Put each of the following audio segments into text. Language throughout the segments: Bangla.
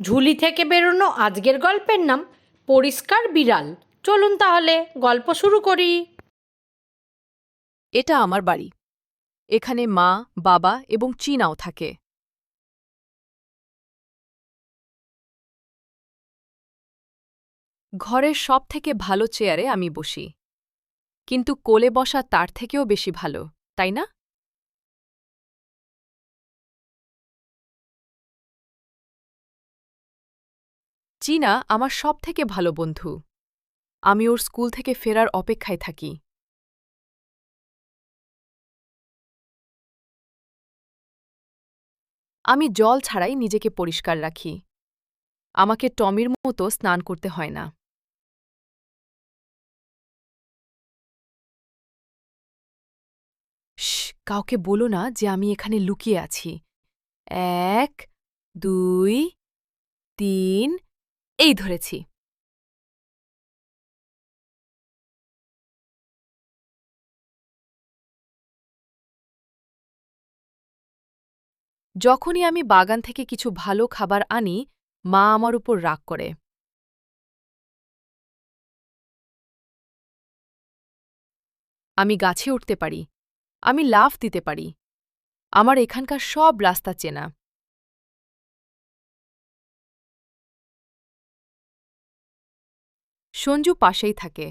ঝুলি থেকে বেরোনো আজকের গল্পের নাম পরিষ্কার বিড়াল। চলুন তাহলে গল্প শুরু করি। এটা আমার বাড়ি। এখানে মা, বাবা এবং চীনাও থাকে। ঘরের সবথেকে ভালো চেয়ারে আমি বসি, কিন্তু কোলে বসা তার থেকেও বেশি ভালো, তাই না? চীনা আমার সবথেকে ভালো বন্ধু। আমি ওর স্কুল থেকে ফেরার অপেক্ষায় থাকি। আমি জল ছাড়াই নিজেকে পরিষ্কার রাখি। আমাকে টমির মতো স্নান করতে হয় না। কাউকে বলো না যে আমি এখানে লুকিয়ে আছি। 1, 2, 3, এই ধরেছি। যখনই আমি বাগান থেকে কিছু ভালো খাবার আনি, মা আমার উপর রাগ করে। আমি গাছে উঠতে পারি, আমি লাফ দিতে পারি। আমার এখানকার সব রাস্তা চেনা। সঞ্জু পাশেই থাকে।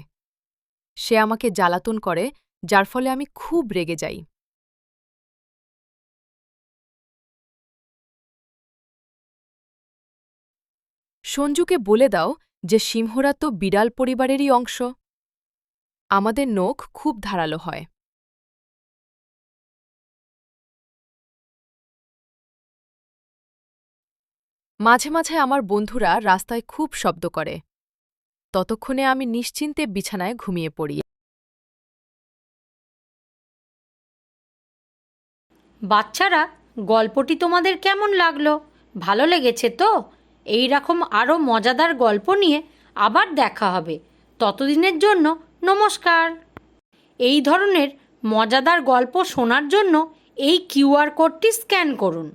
সে আমাকে জ্বালাতন করে, যার ফলে আমি খুব রেগে যাই। সঞ্জুকে বলে দাও যে সিংহরা তো বিড়াল পরিবারেরই অংশ। আমাদের নখ খুব ধারালো হয়। মাঝে মাঝে আমার বন্ধুরা রাস্তায় খুব শব্দ করে। ততক্ষণে আমি নিশ্চিন্তে বিছানায় ঘুমিয়ে পড়ি। বাচ্চারা, গল্পটি তোমাদের কেমন লাগলো? ভালো লেগেছে তো? এই রকম আরও মজাদার গল্প নিয়ে আবার দেখা হবে। ততদিনের জন্য নমস্কার। এই ধরনের মজাদার গল্প শোনার জন্য এই কিউআর কোডটি স্ক্যান করুন।